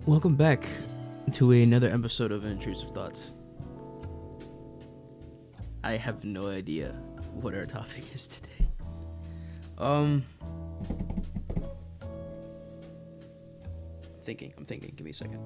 Welcome back to another episode of Intrusive Thoughts. I have no idea what our topic is today. I'm thinking. Give me a second.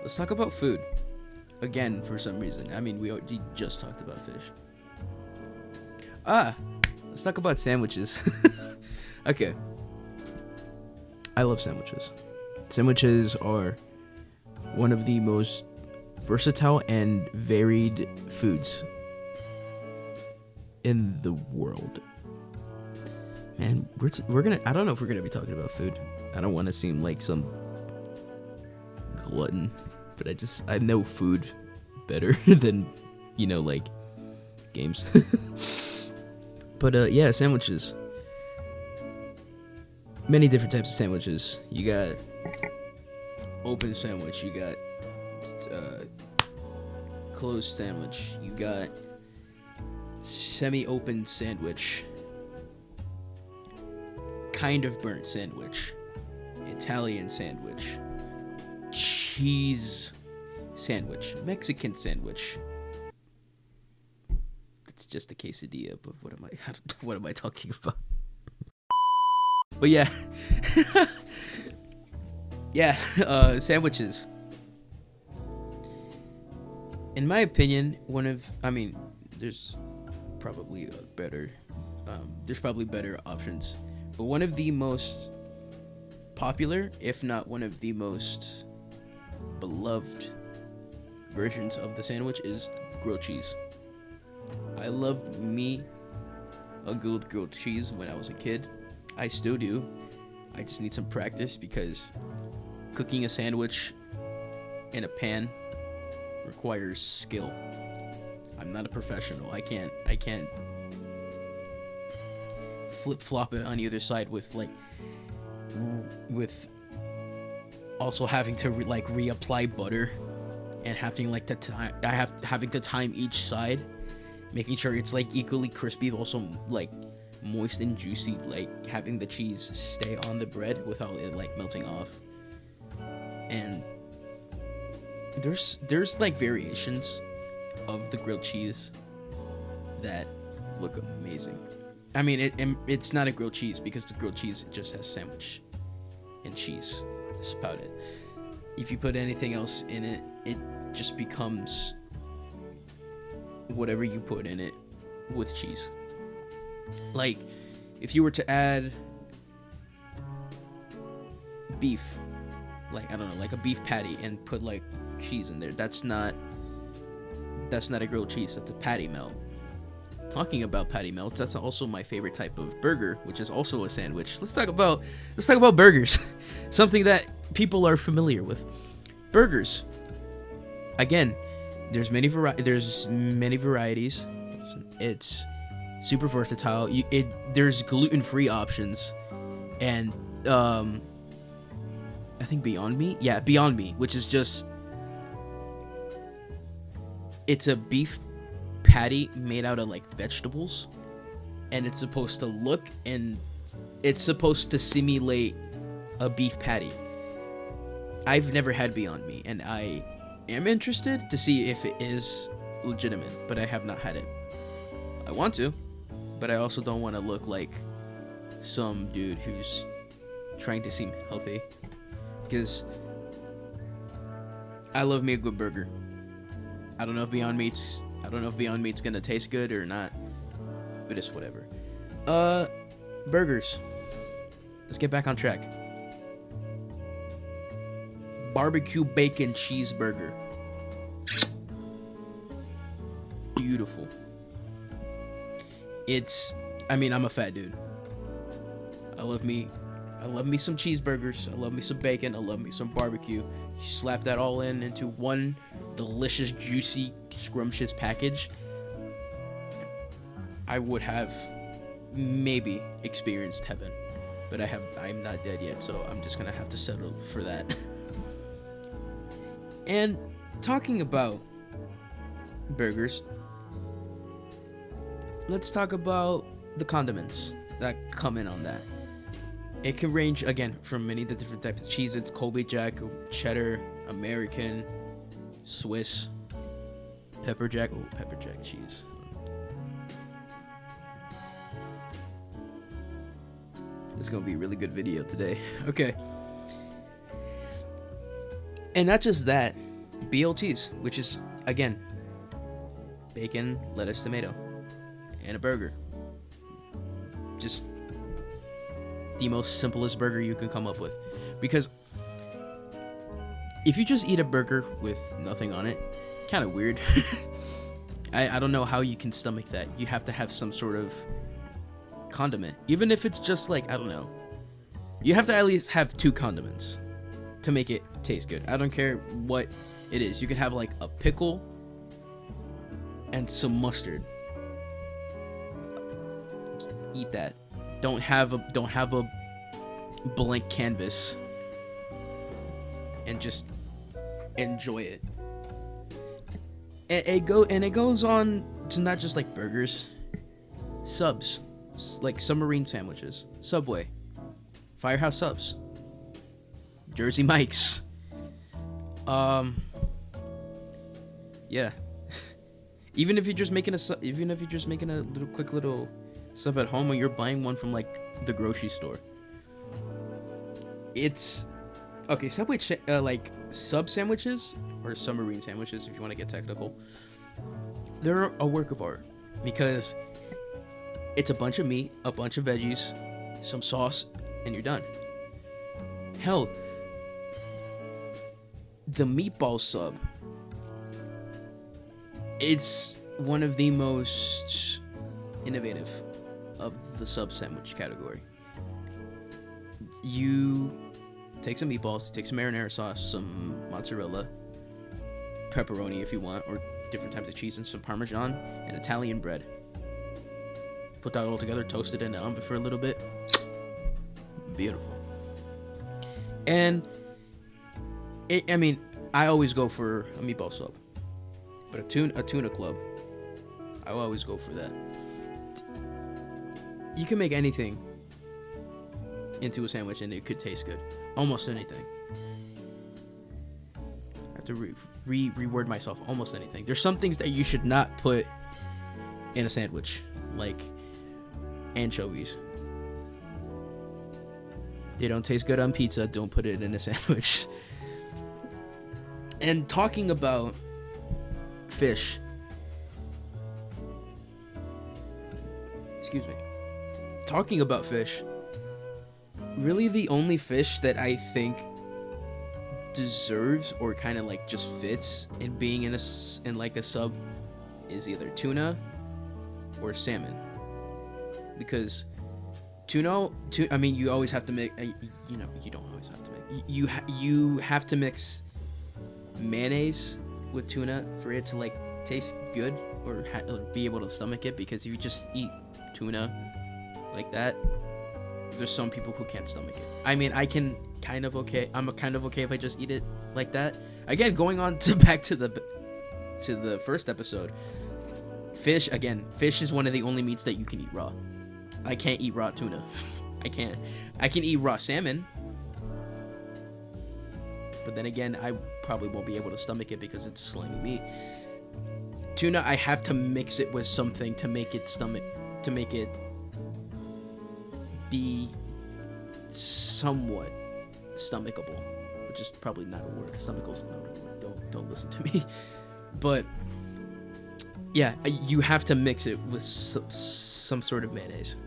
Let's talk about food. Again, for some reason. I mean, we just talked about fish. Let's talk about sandwiches. Okay. I love sandwiches. Sandwiches are one of the most versatile and varied foods in the world. Man, we're gonna. I don't know if we're gonna be talking about food. I don't want to seem like some glutton, but I know food better than like games. But yeah, sandwiches. Many different types of sandwiches. You got open sandwich. You got closed sandwich. You got semi-open sandwich. Kind of burnt sandwich. Italian sandwich. Cheese sandwich. Mexican sandwich. It's just a quesadilla, but what am I talking about? But yeah. Yeah, sandwiches. In my opinion, there's probably better options, but one of the most popular, if not one of the most beloved versions of the sandwich is grilled cheese. I loved me a good grilled cheese when I was a kid. I still do. I just need some practice because cooking a sandwich in a pan requires skill. I'm not a professional. I can't flip-flop it on either side with also having to reapply butter and having having to time each side, making sure it's equally crispy, but also moist and juicy, having the cheese stay on the bread without it melting off. And there's variations of the grilled cheese that look amazing. I mean, it's not a grilled cheese because the grilled cheese just has sandwich and cheese. That's about it. If you put anything else in it, it just becomes whatever you put in it with cheese. If you were to add beef, a beef patty and put cheese in there, that's not a grilled cheese, that's a patty melt. Talking about patty melts, that's also my favorite type of burger, which is also a sandwich. Let's talk about burgers. Something that people are familiar with. Burgers. Again, there's many varieties. It's super versatile. There's gluten-free options, and I think Beyond Meat, which is just, it's a beef patty made out of vegetables, and it's supposed to look and it's supposed to simulate a beef patty. I've never had Beyond Meat, and I am interested to see if it is legitimate, but I have not had it. I want to, but I also don't want to look like some dude who's trying to seem healthy, because I love me a good burger. I don't know if Beyond Meat's gonna taste good or not, but it's whatever. Burgers. Let's get back on track. Barbecue bacon cheeseburger. Beautiful. I'm a fat dude. I love me some cheeseburgers. I love me some bacon. I love me some barbecue. You slap that all into one delicious, juicy, scrumptious package. I would have maybe experienced heaven, but I'm not dead yet, so I'm just gonna have to settle for that. And talking about burgers, let's talk about the condiments that come in on that. It can range again from many of the different types of cheese. It's Colby Jack, cheddar, American, Swiss, pepper jack. Oh, pepper jack cheese. It's gonna be a really good video today. Okay. And not just that, BLTs, which is again bacon, lettuce, tomato, and a burger. Just the most simplest burger you can come up with. Because if you just eat a burger with nothing on it, kind of weird. I don't know how you can stomach that. You have to have some sort of condiment. Even if it's just like, I don't know. You have to at least have 2 condiments to make it taste good. I don't care what it is. You can have like a pickle and some mustard. Eat that. Don't have a blank canvas and just enjoy it. And it goes on to not just like burgers, subs, like submarine sandwiches, Subway, Firehouse Subs, Jersey Mike's. Yeah. Even if you're just making a little quick little sub at home, or you're buying one from like the grocery store. It's okay. Subway like sub sandwiches or submarine sandwiches, if you want to get technical. They're a work of art because it's a bunch of meat, a bunch of veggies, some sauce, and you're done. Hell, the meatball sub, it's one of the most innovative of the sub sandwich category. You take some meatballs, take some marinara sauce, some mozzarella, pepperoni if you want, or different types of cheese, and some Parmesan and Italian bread. Put that all together, toast it in the oven for a little bit. Beautiful. And I always go for a meatball sub, but a tuna club, I will always go for that. You can make anything into a sandwich and it could taste good. Almost anything. I have to reword myself. Almost anything. There's some things that you should not put in a sandwich, like anchovies. They don't taste good on pizza. Don't put it in a sandwich. And talking about fish, excuse me. Talking about fish, really the only fish that I think deserves or kind of like just fits in being in like a sub is either tuna or salmon. Because tuna, you always have to make, you don't always have to make, you have to mix mayonnaise with tuna for it to like taste good or be able to stomach it. Because if you just eat tuna like that, there's some people who can't stomach it. I'm kind of okay if I just eat it like that. Again, going on to back to the first episode, fish is one of the only meats that you can eat raw. I can't eat raw tuna. I can eat raw salmon, but then again, I probably won't be able to stomach it because it's slimy meat. Tuna, I have to mix it with something to make it be somewhat stomachable, which is probably not a word. Stomachable is not a word. Don't listen to me. But yeah, you have to mix it with some sort of mayonnaise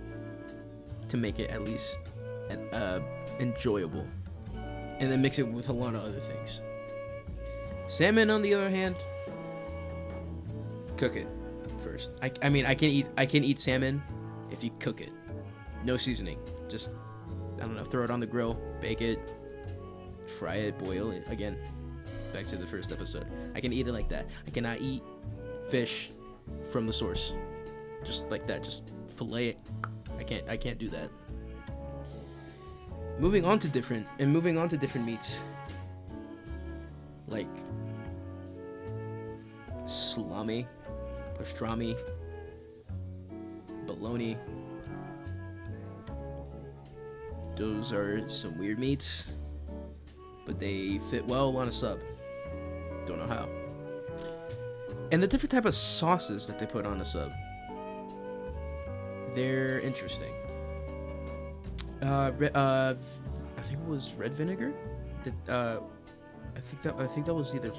to make it at least enjoyable, and then mix it with a lot of other things. Salmon, on the other hand, cook it first. I can eat salmon if you cook it. No seasoning. Just, I don't know, throw it on the grill, bake it, fry it, boil it. Again, back to the first episode. I can eat it like that. I cannot eat fish from the source. Just like that. Just fillet it. I can't do that. Moving on to different meats. Like salami, pastrami, bologna, Those are some weird meats, but they fit well on a sub. Don't know how. And the different type of sauces that they put on a sub, they're interesting. I think it was red vinegar. I think that was either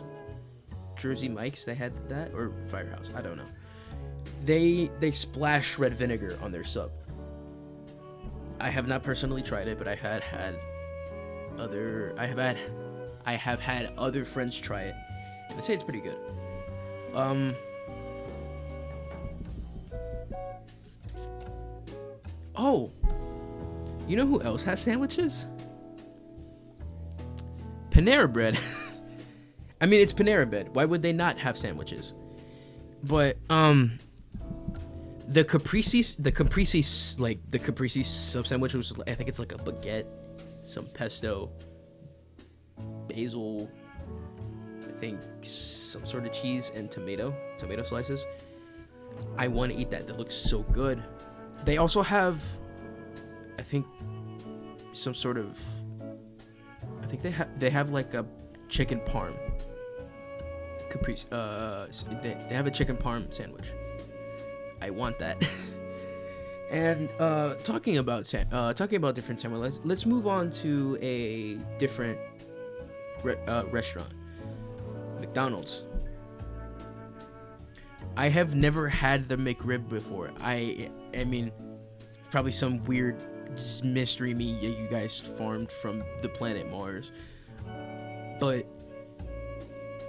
Jersey Mike's. They had that, or Firehouse. I don't know. They splash red vinegar on their sub. I have not personally tried it, but I have had other friends try it, and they say it's pretty good. Oh, you know who else has sandwiches? Panera Bread. I mean, it's Panera Bread. Why would they not have sandwiches? But the caprese sub sandwich, was, I think it's like a baguette, some pesto, basil, I think some sort of cheese, and tomato slices. I want to eat that. That looks so good. They also have, I think, some sort of, I think they have like a chicken parm caprese. They have a chicken parm sandwich. I want that. And talking about different sandwiches, let's move on to a different restaurant. McDonald's. I have never had the McRib before. I mean, probably some weird mystery meat you guys farmed from the planet Mars. But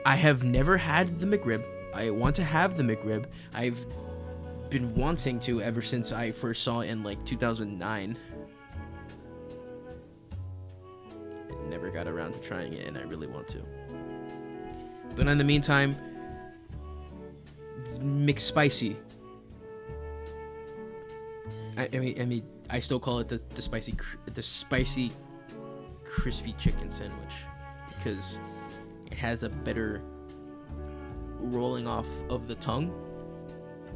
I have never had the McRib. I want to have the McRib. I've been wanting to ever since I first saw it in like 2009. I never got around to trying it, and I really want to. But in the meantime, McSpicy. I mean, I still call it the spicy crispy chicken sandwich because it has a better rolling off of the tongue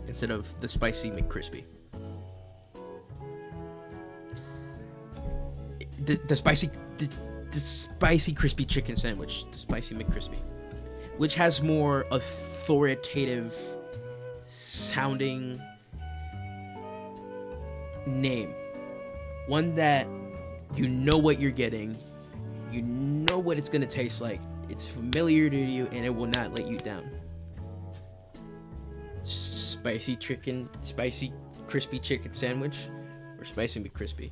instead of the spicy McCrispy. The spicy crispy chicken sandwich, the spicy McCrispy, which has more authoritative sounding name, one that you know what you're getting, you know what it's gonna taste like, it's familiar to you, and it will not let you down. Spicy crispy chicken sandwich, or spicy McCrispy.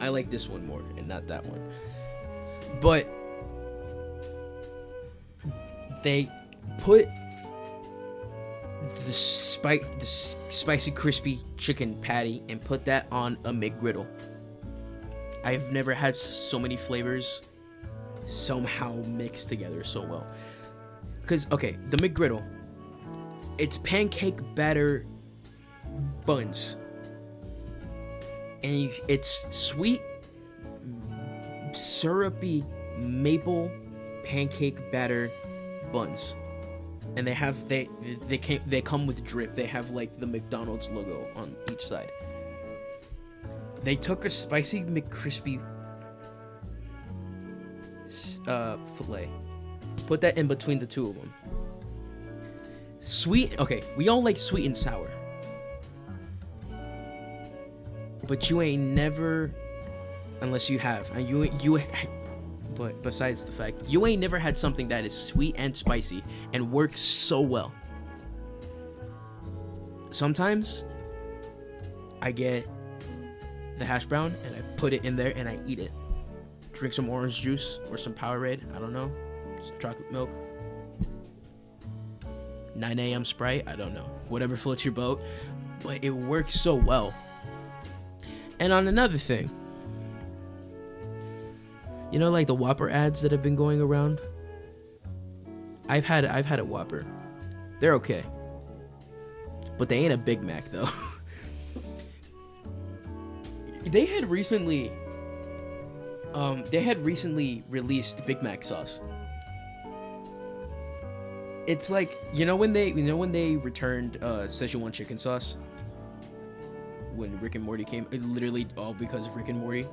I like this one more and not that one. But they put the spicy crispy chicken patty and put that on a McGriddle. I've never had so many flavors somehow mixed together so well. Because, okay, the McGriddle, it's pancake batter buns. And it's sweet, syrupy maple pancake batter buns. And they come with drip. They have like the McDonald's logo on each side. They took a spicy McCrispy fillet, put that in between the two of them. Sweet, okay, we all like sweet and sour, but you ain't never, unless you have, and but besides the fact, you ain't never had something that is sweet and spicy and works so well. Sometimes I get the hash brown and I put it in there and I eat it. Drink some orange juice or some Powerade, I don't know, some chocolate milk, 9 a.m. Sprite, I don't know, whatever floats your boat, but it works so well. And on another thing, you know, like the Whopper ads that have been going around? I've had a Whopper. They're okay. But they ain't a Big Mac though. They had recently released Big Mac sauce. It's like, you know when they returned Szechuan chicken sauce? When Rick and Morty came, literally all because of Rick and Morty.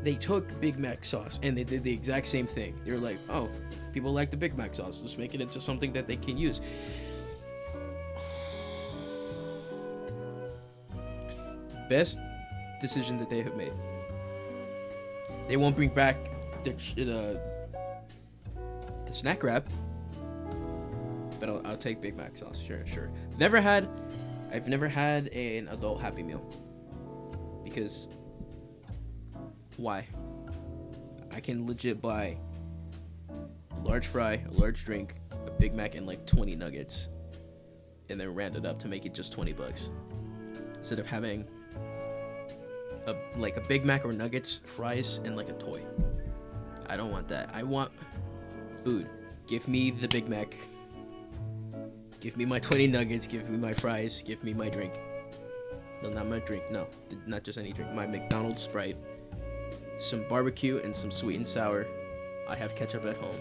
They took Big Mac sauce and they did the exact same thing. They were like, oh, people like the Big Mac sauce. Let's make it into something that they can use. Best decision that they have made. They won't bring back the snack wrap, but I'll take Big Mac sauce. Sure. I've never had an adult Happy Meal, because why? I can legit buy a large fry, a large drink, a Big Mac, and like 20 nuggets, and then round it up to make it just $20 instead of having a Big Mac or nuggets, fries, and like a toy. I don't want that. I want food. Give me the Big Mac. Give me my 20 nuggets. Give me my fries. Give me my drink. No, not my drink. No, not just any drink. My McDonald's Sprite. Some barbecue and some sweet and sour. I have ketchup at home.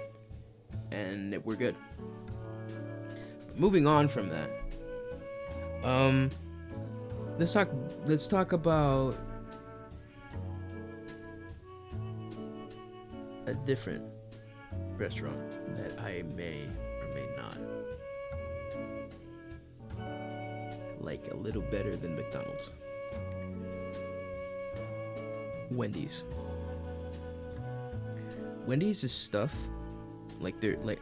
And we're good. Moving on from that. Let's talk about a different restaurant that I may or may not like a little better than McDonald's. Wendy's. Wendy's is stuff like they're like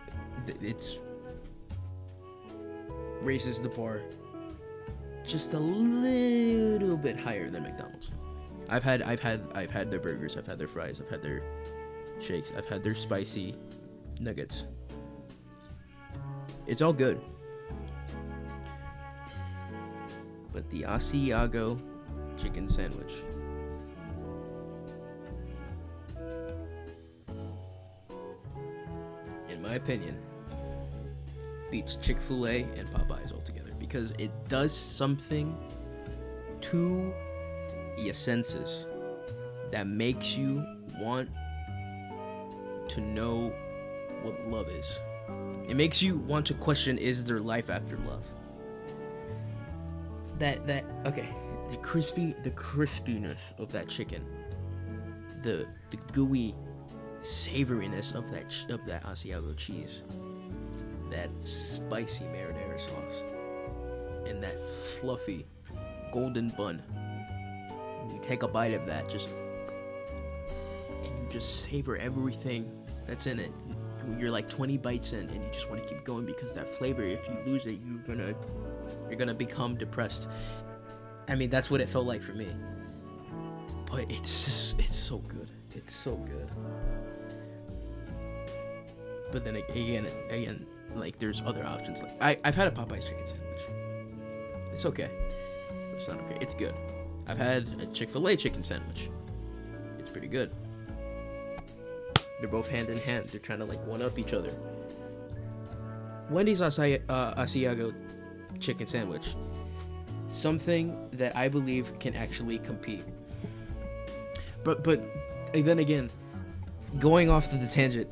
it's raises the bar just a little bit higher than McDonald's. I've had their burgers, I've had their fries, I've had their shakes, I've had their spicy nuggets. It's all good. But the Asiago chicken sandwich, in my opinion, beats Chick-fil-A and Popeyes altogether, because it does something to your senses that makes you want to know what love is. It makes you want to question, is there life after love? Okay, the crispiness of that chicken, the gooey savoriness of that Asiago cheese, that spicy marinara sauce, and that fluffy golden bun. You take a bite of that, and you just savor everything that's in it. You're like 20 bites in, and you just want to keep going, because that flavor, if you lose it, you're gonna become depressed. I mean, that's what it felt like for me. But it's so good. It's so good. But then again, like, there's other options. Like I've had a Popeyes chicken sandwich. It's okay. It's not okay. It's good. I've had a Chick-fil-A chicken sandwich. It's pretty good. They're both hand in hand. They're trying to like one up each other. Wendy's Asiago chicken sandwich, something that I believe can actually compete. But then again, going off to the tangent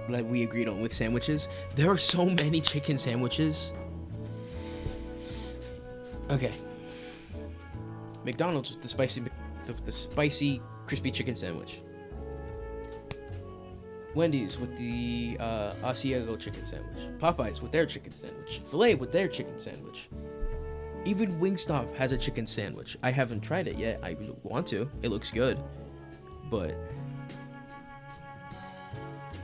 that we agreed on with sandwiches, there are so many chicken sandwiches. Okay, McDonald's with the spicy crispy chicken sandwich. Wendy's with the Asiago chicken sandwich. Popeyes with their chicken sandwich. Chick-fil-A with their chicken sandwich. Even Wingstop has a chicken sandwich. I haven't tried it yet. I want to. It looks good. But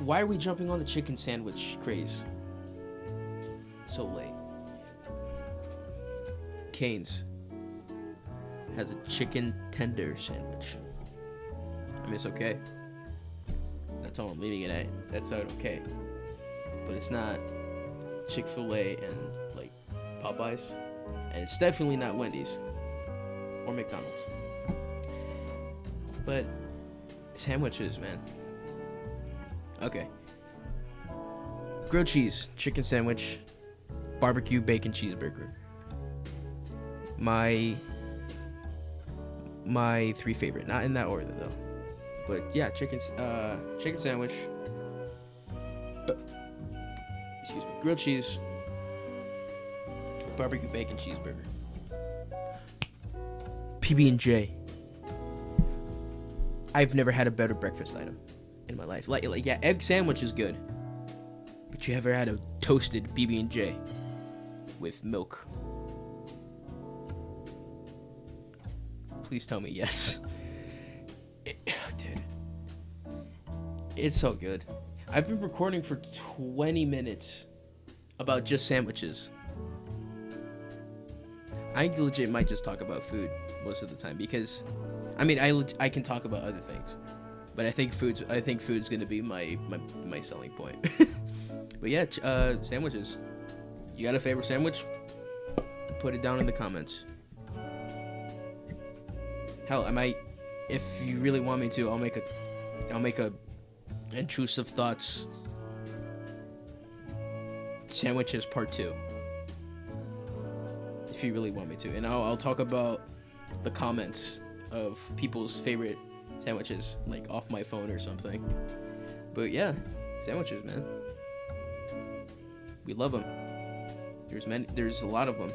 why are we jumping on the chicken sandwich craze so late? Cane's has a chicken tender sandwich. I mean, it's okay. That's all I'm leaving it at. That's not okay. But it's not Chick-fil-A and like Popeyes, and it's definitely not Wendy's or McDonald's. But sandwiches, man. Okay. Grilled cheese chicken sandwich, barbecue bacon cheeseburger. My three favorite, not in that order though. But yeah, chicken sandwich, excuse me, grilled cheese, barbecue bacon cheeseburger, PB&J. I've never had a better breakfast item in my life. Like yeah, egg sandwich is good, but you ever had a toasted PB&J with milk? Please tell me yes. Dude, it's so good. I've been recording for 20 minutes about just sandwiches. I legit might just talk about food most of the time because, I mean, I can talk about other things, but I think food's gonna be my selling point. But yeah, sandwiches. You got a favorite sandwich? Put it down in the comments. Hell, I might, if you really want me to, I'll make a intrusive thoughts sandwiches part 2. If you really want me to, and I'll talk about the comments of people's favorite sandwiches, like off my phone or something. But yeah, sandwiches, man. We love them. There's a lot of them,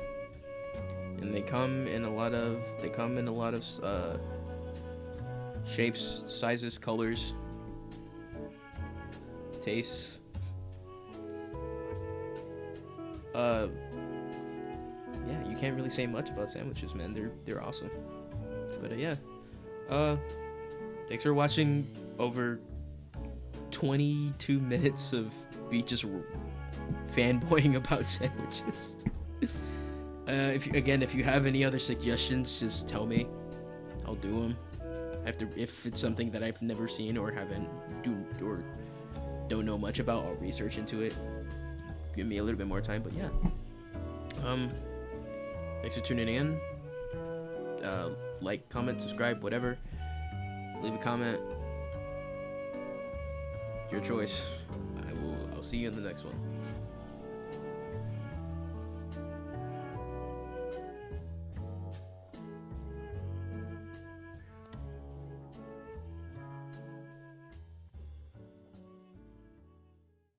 and they come in a lot of shapes, sizes, colors, tastes. Yeah, you can't really say much about sandwiches, man. They're awesome. But yeah, thanks for watching over 22 minutes of me just fanboying about sandwiches. If you have any other suggestions, just tell me. I'll do them. If it's something that I've never seen or don't know much about, I'll research into it. Give me a little bit more time, but yeah. Thanks for tuning in. Like, comment, subscribe, whatever. Leave a comment. Your choice. I'll see you in the next one.